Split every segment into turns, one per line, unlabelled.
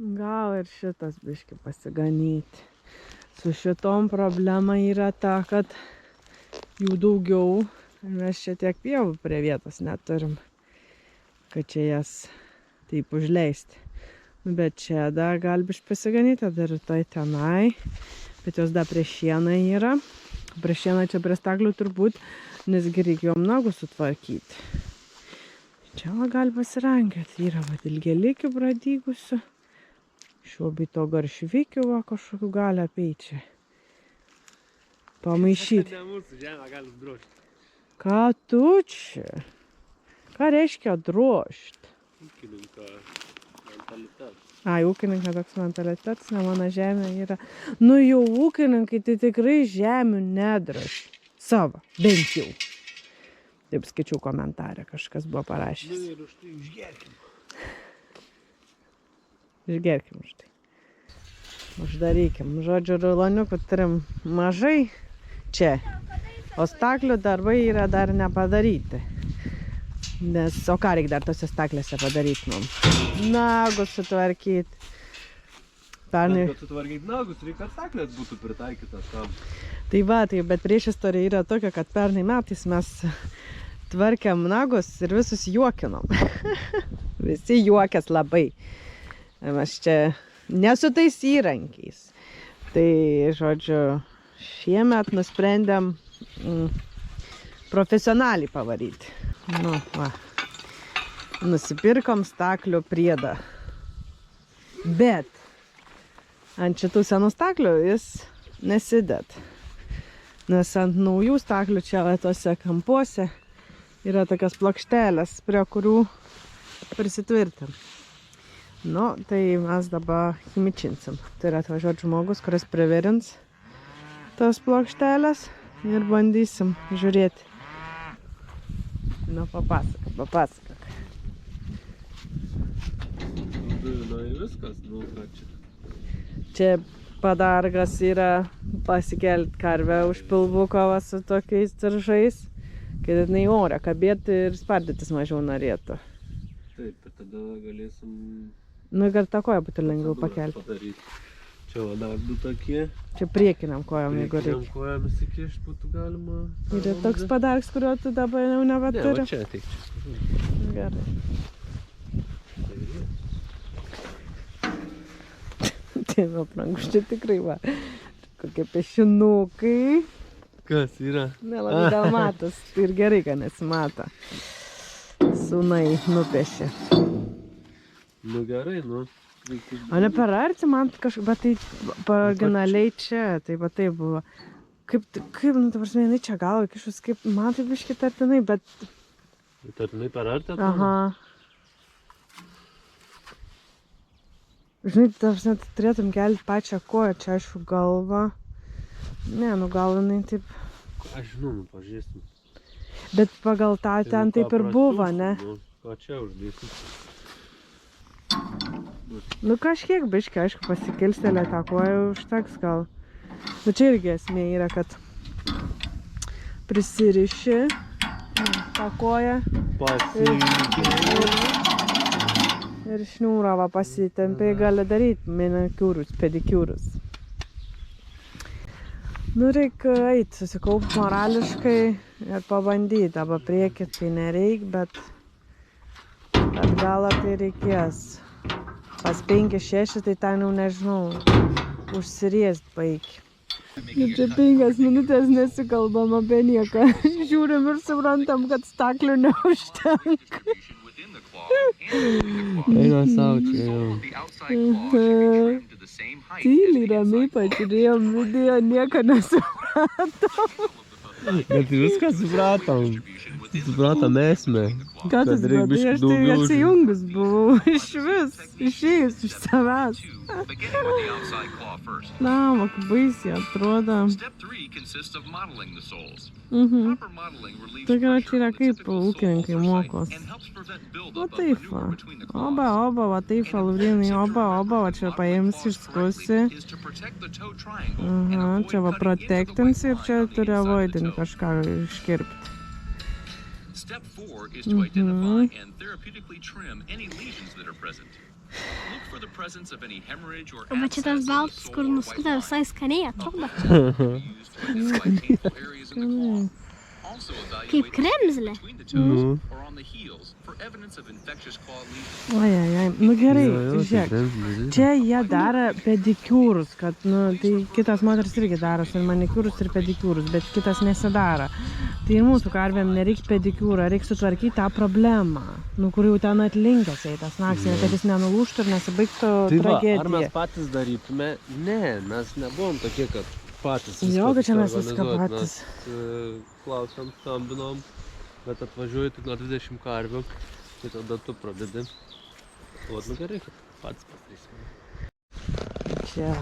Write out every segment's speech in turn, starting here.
Gal ir šitas biški pasiganyti. Su šitom problema yra ta, kad jų daugiau. Mes čia tiek pievų prie vietos neturim, kad čia jas taip užleisti. Bet čia dar gali biški pasiganyti, dar rytoj tenai. Bet jos dar prie šieną yra. Prie šieną čia prie staklių turbūt, nesgi reikia jom nagus sutvarkyti. Čia va gali pasirankioti. Yra va ilgelikių pradygusių. Šiuo bei to garšvikių va kažkokių gali apeiti. Pamaišyti.
Ne mūsų žemė gali drožti.
Ką tu čia? Ką reiškia drožti?
Ūkininko mentalitetas.
Ai, ūkininko toks mentalitetas, ne mano žemė yra. Nu jau ūkininkai tai tikrai žemių nedrož. Savo, bent jau. Taip skaičiau komentarę, kažkas buvo parašęs.
Nu ir už tai užgerkim.
Išgerkim už tai. Uždarykim. Žodžiu, ruloniukų turim mažai čia. O staklių darbai yra dar nepadaryti. Nes, o ką reikia dar tose staklėse padaryti mums? Nagus sutvarkyti. Pernai...
Kad sutvarkyti nagus, reikia staklės būtų pritaikytas tam.
Tai va, tai, bet priešistorija yra tokia, kad pernai metais mes tvarkėm nagus ir visus juokinom. Visi juokės labai. Mes čia nesu tais įrankiais. Tai, žodžiu, šiemet nusprendėm profesionaliai pavaryti. Nu, va. Nusipirkom staklių priedą. Bet ant šitų senų staklių jis nesided. Nes ant naujų staklių čia tuose kampuose yra tokios plokštelės, prie kurių prisitvirtim. Nu, tai mes dabar chimičinsim. Tai yra atvažiuoti žmogus, kuris priverins tas plokštelės ir bandysim žiūrėti. Nu, papasakok.
Nu, viskas, nu, ką čia.
Čia padargas yra pasikelti karvę už pilvuko su tokiais diržais, kad jinai ore kabėti ir spardytis mažiau norėtų.
Taip, ir tada galėsim...
Nu, gal tą koją būtų lengviau pakelti.
Padaryti. Čia va dar du tokie.
Čia priekiniam kojom, jeigu reikia.
Priekiniam kojom įsikišti būtų galima.
Yra toks padargas, kurio tu dabar jau nebaturi.
Ne, va čia ateik čia.
Gerai. Tai va, prankščiai tikrai va. Kokie pešinukai.
Kas yra?
Nelabai gal matos. Ir gerai, kad nesimato. Sūnai nupiešė.
Nu gerai, nu.
O ne per arti man kažkaip, bet tai originaliai čia, tai va taip buvo. Kaip, nu, ta prasme, jinai čia galva kišus, kaip, man tai biški tartinai, bet...
Tartinai per arti?
Aha. Žinai, ta prasme, tai turėtum kelti pačią koją, čia aišku galva. Ne, nu gal jinai taip...
Aš žinau, nu pažiūrėsim.
Bet pagal tą ten taip ir buvo, ne?
Nu, ką čia uždėsim.
Nu kažkiek biški, aišku, pasikilstelė tą koją užteks gal. Nu čia irgi esmė yra, kad prisiriši tą koją ir šniūrą va pasitempiai gali daryti manikiūrus, pedikiūrus. Nu reikia eiti, susikaupti morališkai ir pabandyti. Arba priekį tai nereik, bet galą tai reikės. Pas 5-6 tai ten jau nežinau, užsiriest baigi. Ir čia 5 minutės nesikalbam apie nieką. Žiūrim ir suprantam, kad staklių neužtenka.
Eina sau čia jau.
Tyliai ramiai pažiūrėjom video, nieko nesupratom.
Bet viską supratom. Supratom esmę.
Ką tu supratai? Aš tai atsijungus buvau iš vis, išėjus iš savęs. Na, kaip baisiai atrodo. Tokia čia yra kaip ūkininkai mokos. O taip va. Oba, va taip va, Laurinai, oba, va čia paims išskusi. Aha, čia va protektinsi ir čia turi avoidinti kažką iškirpti.
Step 4 is to identify and therapeutically trim any lesions that are present. Look for the presence of any hemorrhage or
Bet šitas baltas, kur nuskuta visai skaniai atrodo.
used to identify painful areas in the claw. Also
Kaip
evaluate
kremzlė.
between the toes or on the heels for evidence of infectious claw lesions.
Ojajai, nu gerai, žiūrėk. Čia jie daro pedikiūrus, kad, nu, tai kitas moteris irgi daros ir manikiūrus ir pedikiūrus, bet kitas nesidaro. Tai ir mūsų karvėm nereikia pedikiūro, reikia sutvarkyti tą problemą, nu, kur jau ten atlinkęs eitas naksinė, kad jis nenulūštų ir nesibaigtų tragedija.
Ar mes patys darytume? Ne, mes nebuvom tokie, kad patys
Jo, kad čia mes
viską
viską
organizuot.
patys.
Mes klausėm, skambinom, bet atvažiuoji tik nuo 20 karvių, tai tada tu pradedi. O, nu gerai, kad patys padarysime.
Čia,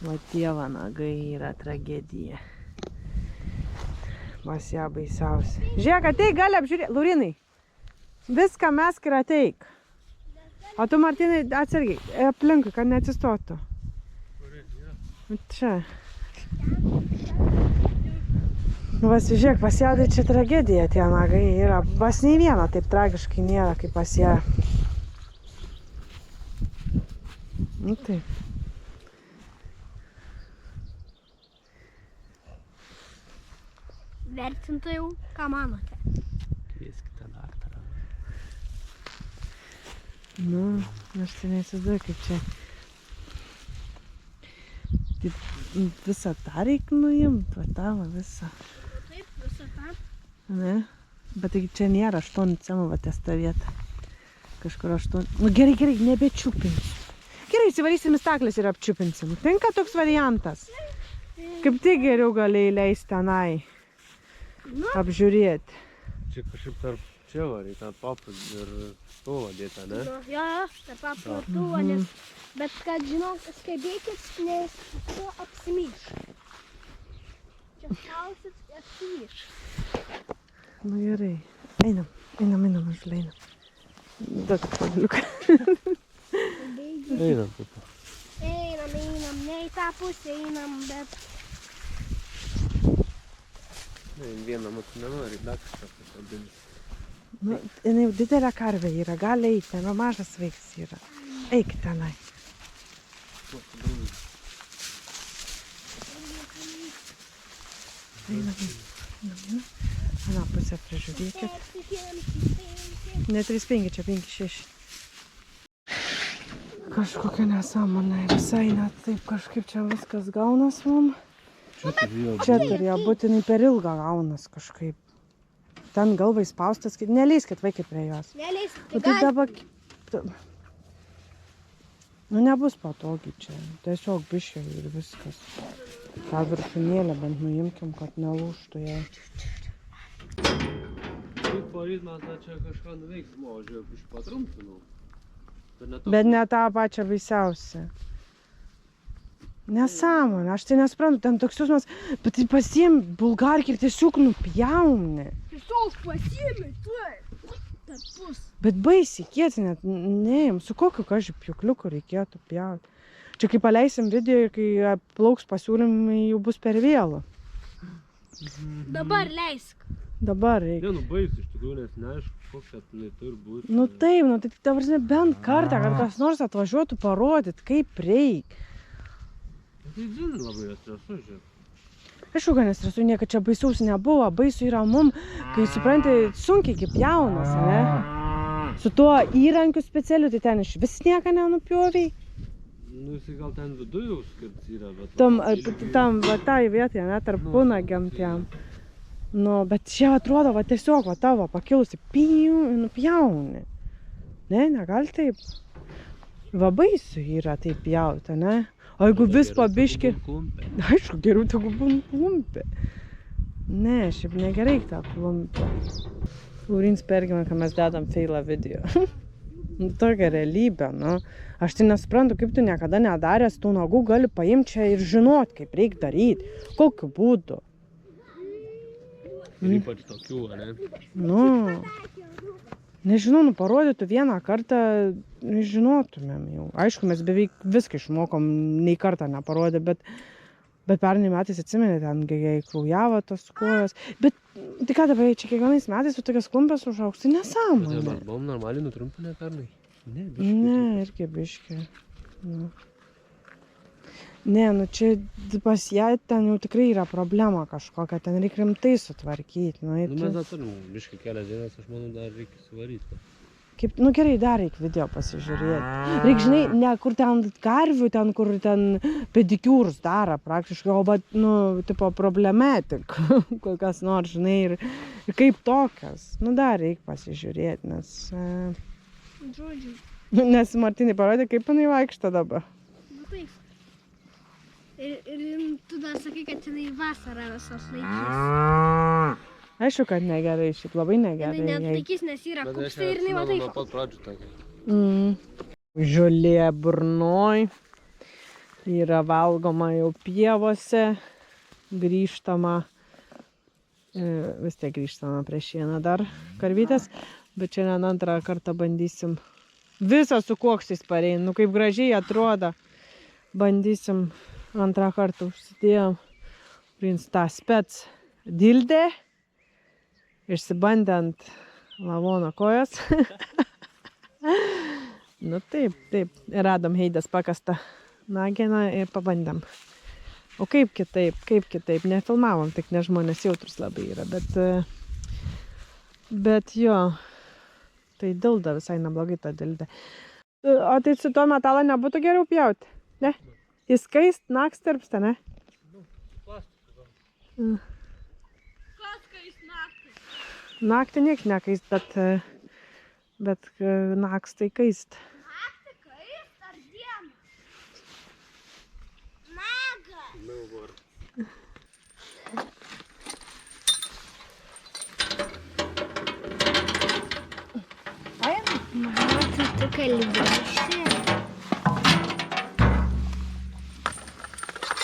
va tie vanagai yra tragedija. Vas ją baisiausia. Žiūrėk, ateik, gali apžiūrėti. Laurinai, viską mesk ir ateik. O tu, Martynai, atsargiai, aplinkui, kad neatsistotų. Čia. Vas, žiūrėk, pas ją tai čia tragedija tie nagai yra. Vas nei vieno taip tragiškai nėra, kaip pas ją. Nu taip.
Vertintojų, ką manote?
Kvieskite daktarą.
Nu, aš tai neįsivaizduoju, kaip čia. Taip, visą tą reikia nuimt, va tą va visą.
Taip, visą tą.
Ne? Bet tai čia nėra 8 cemų va ties tą vietą. Kažkur 8. Nu gerai, gerai, nebečiupinsiu. Gerai, įsivarysim į stakles ir apčiupinsim. Tinka toks variantas. Kaip tik geriau galėjai leisti tenai. Apžiūrėti.
Čia kažkaip tarp čia va, reikia papus ir stuvą dėta, ne?
Jo, tarp aptvartuvą, nes... Bet kad žinok, stebėkit, nes tu apsimyš. Čia spausit, apsimyš.
Nu gerai. Einam, aš einam. Duok pagaliuką.
Einam, taip.
Einam, ne į tą pusę einam, bet...
Vieną mūsų nenori, dar kažką pasodinti.
Nu, jinai didelė karvė yra, gali eiti, ne mažas vaikas yra. Eik tenai. Einam. Aną pusę prižiūrėkit. Ne 3,5, čia 5,6. Kažkokia nesąmonė, visai net taip kažkaip čia viskas gaunas mum. Čia turėjo būti, jinai per ilgą gaunas kažkaip. Ten galvai spaustas, neleiskit vaikai prie jos.
Neleiskit,
O tai dabar... Nu nebus patogiai čia, tiesiog biškiai ir viskas. Tą viršūnėlę bent nuimkim, kad nelūžtų jai.
Kaip poryt mes dar čia kažką nuveiksim, o žiūrėk, iš patrumpinau.
Bet ne tą pačią baisiausią. Nesąmonė, aš tai nesuprantu, ten toks jausmas, bet tai pasiėm bulgarkį ir tiesiog nupjauni.
Tiesiog pasiėmė, taip, pus.
Bet baisiai kieti net neim, su kokiu kažkaip pjūkliuku reikėtų pjauti. Čia kai paleisim video ir kai plauks pasiūlymai, jau bus per vėlu.
Dabar leisk.
Dabar reikia.
Ne, nu baisiai iš tikrųjų, nes neaišku, kokia tai turi būti.
Nu taip, nu tai dabar bent kartą, kad kas nors atvažiuotų parodyt, kaip reikia.
Tai dzin labai stresu, žiūrėk.
Aišku, kad nestresu, niekad čia baisiaus nebuvo, baisu yra mum, kai supranti, sunkiai kaip jaunas, ne? Su tuo įrankiu specialiu, tai ten iš vis nieką nenupjoviai.
Nu, jisai gal ten viduje jau skirts yra, bet...
Tam, va, tai vietoje, ne, tarp punagiam tiem. Nu, bet čia atrodo, va, tiesiog, va, tavo pakilusi, nupjauni. Ne, negali taip. Va, baisu yra taip pjauti, ne? O jeigu vis pabiški... Aišku, geriau tegu būn klumpė. Ne, šiaip negerai tą klumpę. Laurins pergina, kad mes dedam failą video. Nu, tokia realybė, nu. Aš tai nesuprantu, kaip tu niekada nedaręs tų nagų gali paimti čia ir žinot, kaip reikia daryti. Kokiu būdu.
Ir ypač tokių, ne?
Nu, nežinau, nu parodytų vieną kartą, žinotumėm jau. Aišku, mes beveik viską išmokom, nei kartą neparodė, bet pernai metais atsimenė, ten jai kraujavo tos kojos. Bet tai ką dabar, čia kiekvienais metais su tokias klumpės užaugs, tai nesąmonė.
Mes buvom normaliai nutrumpinę pernai. Ne, biškai.
Ne, irgi biški. Nu. Ne, nu čia pas ją ten jau tikrai yra problema kažkokia, ten reikia rimtai sutvarkyti. Nu,
Nu, mes dar turim biškai kelias dienas, aš manau, dar reikia suvaryti.
kaip, nu gerai, dar reikia video pasižiūrėti. Reikia, žinai, ne kur ten karvių, ten kur ten pedikiūrus daro praktiškai, o, bet, nu, tipo, problematik, kokias nors, žinai, ir kaip tokias. Nu, dar reikia pasižiūrėti, nes...
Žodžiu.
Nes Martinai parodė, kaip jinai vaikšto dabar.
Nu taip. Ir tu dar sakai, kad jinai vasarą visos laikys.
Aišku, kad negerai, šiaip labai negerai.
Jinai net
jai.
laikys, nes yra
Bet aš
kupstai ir jinai matai.
nuo pat pradžių tokia.
Žolė burnoj. Yra valgoma jau pievose. Grįžtama. Vis tiek grįžtama prie šieną dar karvytės. Bet šiandien antrą kartą bandysim. Visą su koksais parein. Nu kaip gražiai atrodo. Bandysim antrą kartą užsidėjom. Prins tą spec dildę. Išsibandė ant lavono kojas. Nu taip, taip. Ir radom Heidės pakastą nageną ir pabandėm. O kaip kitaip, nefilmavom, tik ne žmonės jautrus labai yra, bet jo, tai dilda visai neblogai ta dilda. O tai su to metalo nebūtų geriau pjauti, ne? Jis kaist, naktį tirpsta, ne?
Kas kais naktį?
Naktį nieks nekaist, bet naktį tai kaist.
Naktį kais ar dieną? Naga. Mama, tai tu kalbėsi.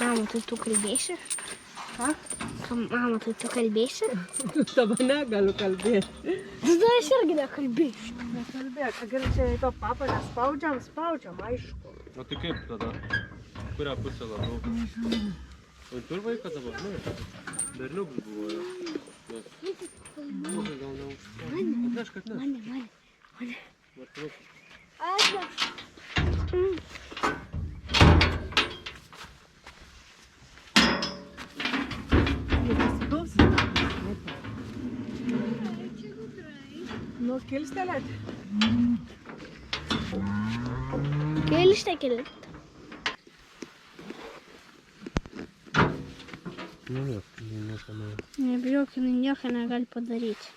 Mama, tai tu kalbėsi?
Ką?
Mama, tai tu kalbėsi?
Dabar negaliu kalbėti.
Tada aš irgi nekalbėsiu.
Nekalbėk, gali čia į to papą nespaudžiam, aišku.
O tai kaip tada? Kurią pusę labiau? O tur vaiką dabar, nu, berniukas buvo jau. Gal neužtruko. Atneš, kad ne.
Mane.
Martinukas.
Aš.
Nu, kilstelėt.
Kilstelėt. Nebijok, jinai nieko negali padaryti.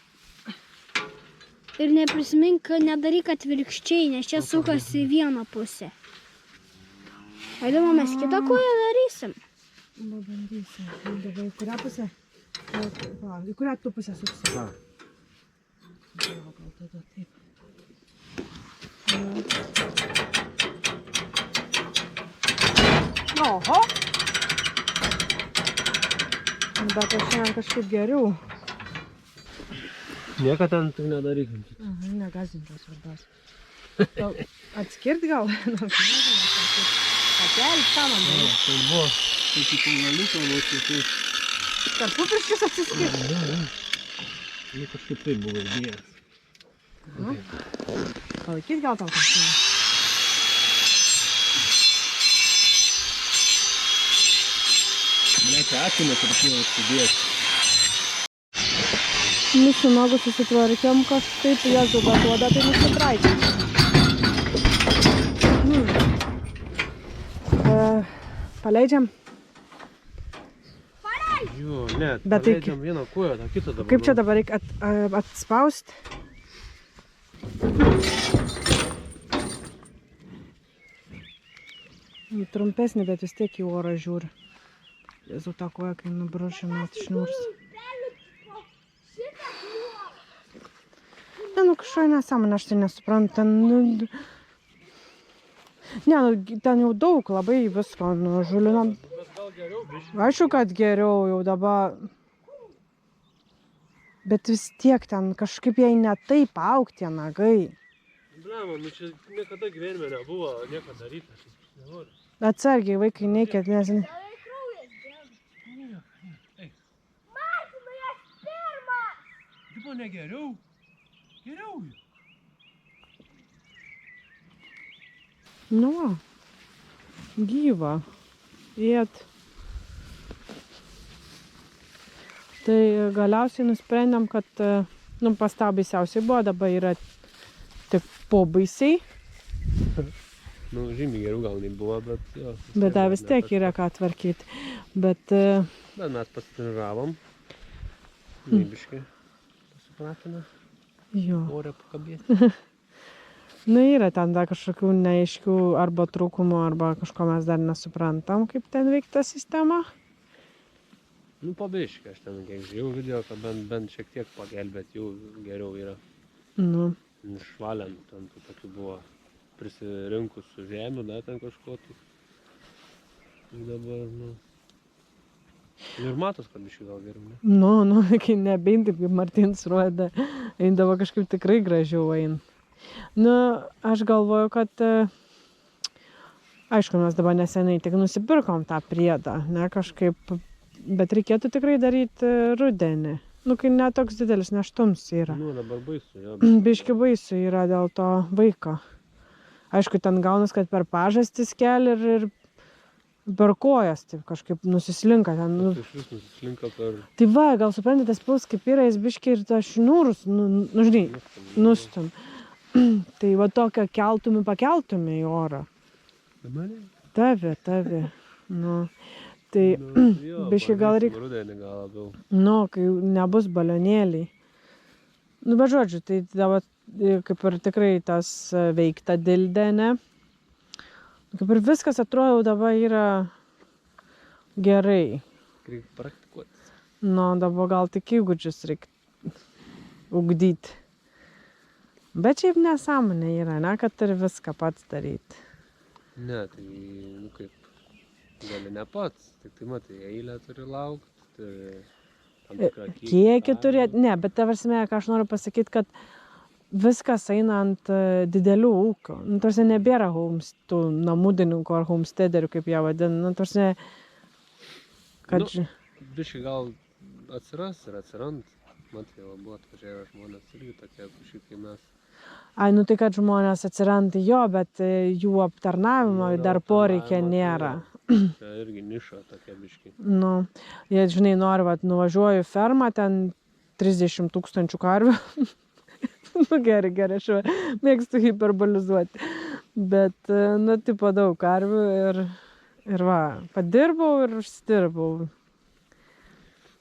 Ir neprisimink, kad nedaryk atvirkščiai, nes čia sukasi į vieną pusę. Aidama, mes kitą koją darysim.
Bandysim. Dabar į kurią pusę? Į kurią tu pusę suksi?
Ką?
Gal tada taip. Oho! Bet aš šiandien kažkaip geriau.
Nieko ten tik nedaryk.
Aha, negazinčiau svarbiausia. Gal atskirt gal? Pakelti ką man daryti?
Tai buvo tokį paugaliuką, o tai...
Tarpupiškis atsiskirt.
Nu, kažkaip taip buvo idėjas.
Palaikyt gal tau kažką?
Ne, čia akimis reikėjo atsidėti.
Mūsų nogų susitvarkėm kažkaip, Jėzau, bet duoda tai nusibraikėm. Paleidžiam?
Jo, ne,
Bet tai
paleidžiam vieną koją, tą kitą dabar.
Kaip čia dabar reikia atspaust? Trumpesnį, bet vis tiek į orą žiūri. Jėzau, tą koją, kai nubrušim, net šniūrs. Ne, nu kažkokia nesąmonė, aš tai nesuprantu. Ten jau daug labai visko nužulinom.
Bet gal geriau biškai.
Aišku, kad geriau jau dabar. Bet vis tiek ten kažkaip jai ne taip augti tie nagai.
Blema, nu čia niekada gyvenime nebuvo nieko daryti, aš nenoriu.
Atsargiai, vaikai, neikėt, nes...
Martinai, aš pirmas!
Tipo, ne geriau? Geriau jau.
Nu va. Gyva. Ėt. Tai galiausiai nusprendėm, kad pas tą baisiausiai buvo, dabar yra tik pobaisiai.
Nu, žymiai geriau gal nei buvo, bet jo.
Bet dar vis tiek yra ką tvarkyti. Bet
Bet mes pasitriravom. Nybiškai. Supratome.
jo.
Orę pakabėti.
Nu, yra ten dar kažkokių neaiškių arba trūkumų, arba kažko mes dar nesuprantam, kaip ten veikia sistema.
Nu, pabiškai, aš ten kiek žiūrėjau video, kad bent šiek tiek pagelbėt jau geriau yra.
Nu,
Išvalent, ten tų tokių buvo prisirinkus su žemių, da, ten kažko tai. Ir dabar, nu. Ir matos, kad biškai gal geriau, ne?
nu, kai nebein taip, kaip Martinas rodė, eindavo kažkaip tikrai gražiau ein. Nu, aš galvoju, kad, aišku, mes dabar neseniai tik nusipirkom tą priedą, ne, kažkaip, bet reikėtų tikrai daryti rudenį. Nu, kai netoks didelis neštums yra.
Nu, dabar baisu, jo.
Biški baisu yra dėl to vaiko. Aišku, ten gaunas, kad per pažastis keli ir per kojas, taip kažkaip nusislinka ten. Nu.
Iš vis nusislinka per...
Tai va, gal suprantate, tas pils kaip yra, jis biški ir tą šnūrus, žinai, nustum. Tai va tokio pakeltumi į orą. Tavi. Nu, tai biški gal reikia...
Rudenį gal labiau.
Nu, kai nebus balionėliai. Nu, bet žodžiu, tai dabar kaip ir tikrai tas veikta dildė, ne? Kaip ir viskas atrodo dabar yra gerai.
Reikia praktikuotis.
Nu, dabar gal tik įgūdžius reikia ugdyti. Bet šiaip nesąmonė yra, ne, kad turi viską pats daryti.
Ne, tai, nu kaip, gali ne pats, tik tai matai, eilę turi laukti, turi tam tikrą
Kiekį turėti, ne, bet tavarsime, ką aš noriu pasakyti, kad viskas eina ant didelių ūkių. Nu, tarsi nebėra tų namudininkų ar homesteaderių, kaip jie vadina. Nu, tarsi, kad...
Nu, biškai gal atsiras ir atsirand. Matai, jau buvo atvažiavę žmonės irgi tokie, kaip mes.
Ai, nu tai, kad žmonės atsiranda jo, bet jų aptarnavimo dar poreikio nėra.
Tai irgi niša tokia biškai.
Nu, jie, žinai, nori, vat, nuvažiuoju į fermą, ten 30 000 karvių. Nu, gerai, aš mėgstu hiperbolizuoti. Bet, nu, tipo daug karvių ir va, padirbau ir užsidirbau.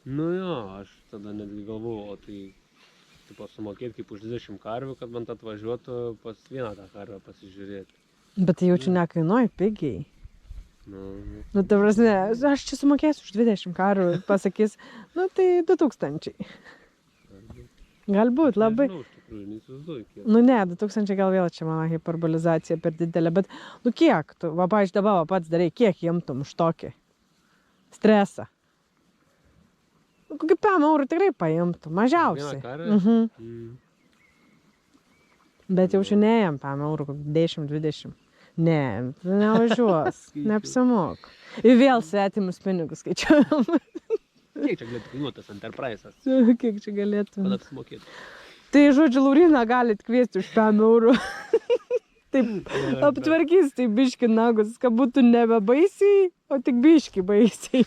Nu jo, aš tada netgi galvojau, o tai tipo sumokėti kaip už 20 karvių, kad man atvažiuotų pas vieną tą karvę pasižiūrėti.
Bet tai jaučiu nekainuoja pigiai.
Nu,
ta prasme, aš čia sumokėsiu už 20 karvių, pasakys, nu tai 2000. Galbūt labai.
Nežinau, iš tikrųjų, neįsivaizduoju kiek.
Nu ne, 2000 gal vėl čia mano hiperbolizacija per didelė, bet nu kiek tu, va, pavyzdžiui, dabar pats darai, kiek imtum už tokį stresą? Nu, kokį 5 eurų tikrai paimtum, mažiausiai.
Vieną karvę?
Bet jau čia neėm 5 eurų, kokį 10-20. Ne, nevažiuos, neapsimok. Ir vėl svetimus pinigus skaičiuojam.
Kiek čia galėtų kainuoti tas Enterprise'as?
Kiek čia galėtų?
Kad apsimokėtų.
Tai, žodžiu, Lauriną galit kviesti už 5 eurų. Taip, aptvarkys, tai biški nagus, kad būtų nebe baisiai, o tik biški baisiai.